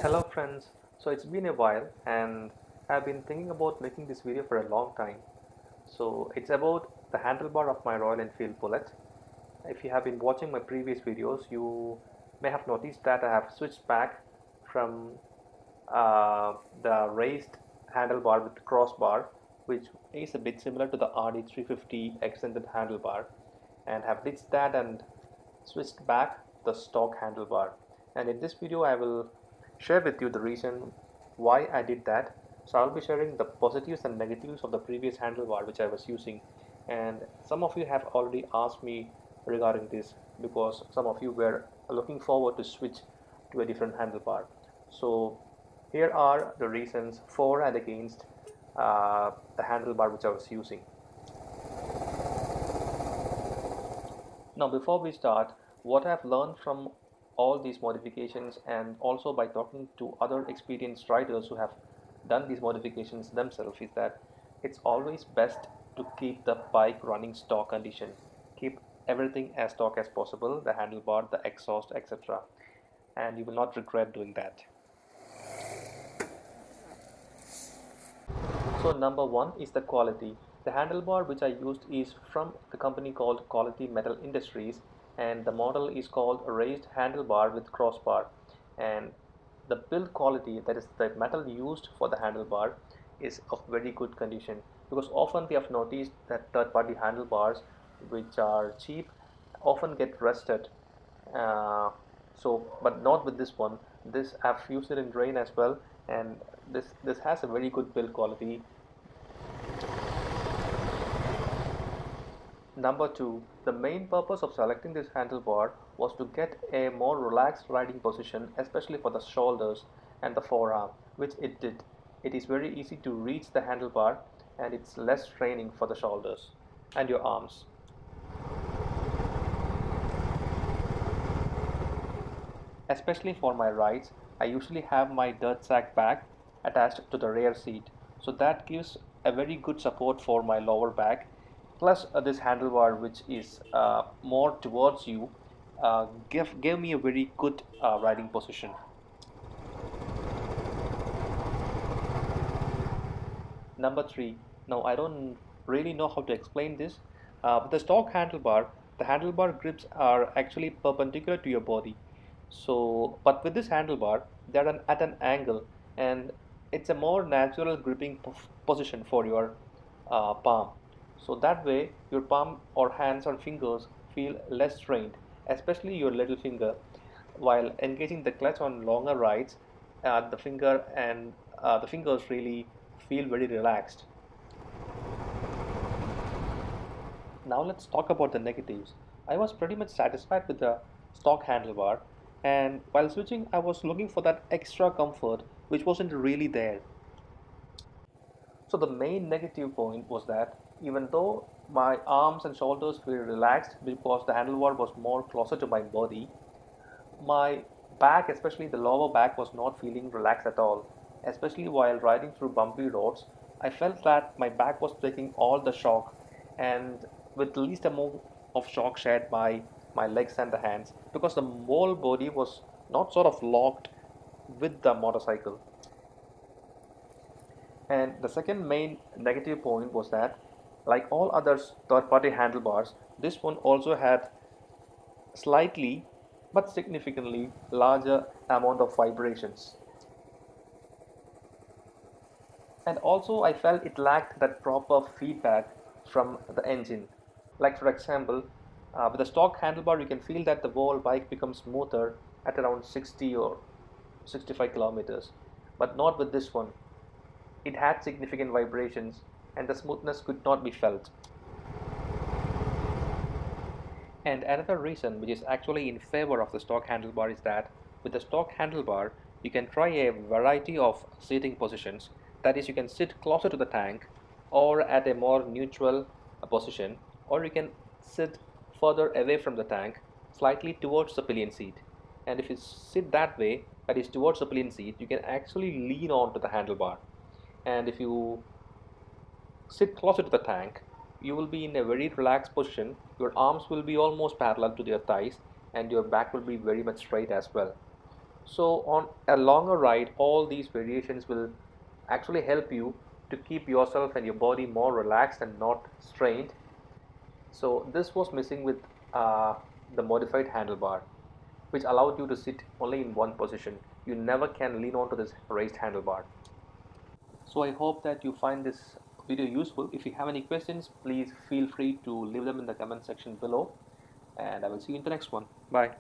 Hello friends, so it's been a while and I've been thinking about making this video for a long time. So it's about the handlebar of my Royal Enfield Bullet. If you have been watching my previous videos, you may have noticed that I have switched back from the raised handlebar with crossbar, which is a bit similar to the RD350 extended handlebar, and have ditched that and switched back the stock handlebar. And in this video I will share with you the reason why I did that. So I'll be sharing the positives and negatives of the previous handlebar which I was using, and some of you have already asked me regarding this because some of you were looking forward to switch to a different handlebar. So here are the reasons for and against the handlebar which I was using. Now, before we start, what I've learned from all these modifications and also by talking to other experienced riders who have done these modifications themselves is that it's always best to keep the bike running stock condition. Keep everything as stock as possible, the handlebar, the exhaust, etc. And you will not regret doing that. So number one is the quality. The handlebar which I used is from the company called Quality Metal Industries, and the model is called raised handlebar with crossbar. And the build quality, that is the metal used for the handlebar, is of very good condition, because often we have noticed that third-party handlebars which are cheap often get rusted. uh, but not with this one. This I've used it in rain as well, and this has a very good build quality. Number two, the main purpose of selecting this handlebar was to get a more relaxed riding position, especially for the shoulders and the forearm, which it did. It is very easy to reach the handlebar and it's less straining for the shoulders and your arms. Especially for my rides, I usually have my dirt sack bag attached to the rear seat, so that gives a very good support for my lower back. Plus, this handlebar, which is more towards you, gave me a very good riding position. Number three. Now, I don't really know how to explain this. With the stock handlebar, the handlebar grips are actually perpendicular to your body. So, but with this handlebar, they're at an angle, and it's a more natural gripping position for your palm. So that way, your palm or hands or fingers feel less strained, especially your little finger, while engaging the clutch on longer rides. The fingers really feel very relaxed. Now let's talk about the negatives. I was pretty much satisfied with the stock handlebar, and while switching I was looking for that extra comfort which wasn't really there. So the main negative point was that even though my arms and shoulders were relaxed because the handlebar was more closer to my body, my back, especially the lower back, was not feeling relaxed at all. Especially while riding through bumpy roads, I felt that my back was taking all the shock, and with the least amount of shock shared by my legs and the hands, because the whole body was not sort of locked with the motorcycle. And the second main negative point was that, like all other third party handlebars, this one also had slightly but significantly larger amount of vibrations. And also I felt it lacked that proper feedback from the engine. Like for example, with the stock handlebar you can feel that the whole bike becomes smoother at around 60 or 65 kilometers, but not with this one. It had significant vibrations and the smoothness could not be felt. And another reason which is actually in favor of the stock handlebar is that with the stock handlebar you can try a variety of seating positions. That is, you can sit closer to the tank or at a more neutral position, or you can sit further away from the tank, slightly towards the pillion seat. And if you sit that way, that is towards the pillion seat, you can actually lean on to the handlebar. And if you sit closer to the tank, you will be in a very relaxed position. Your arms will be almost parallel to your thighs, and your back will be very much straight as well. So on a longer ride, all these variations will actually help you to keep yourself and your body more relaxed and not strained. So this was missing with the modified handlebar, which allowed you to sit only in one position. You never can lean onto this raised handlebar. So I hope that you find this video useful. If you have any questions, please feel free to leave them in the comment section below, and I will see you in the next one. Bye.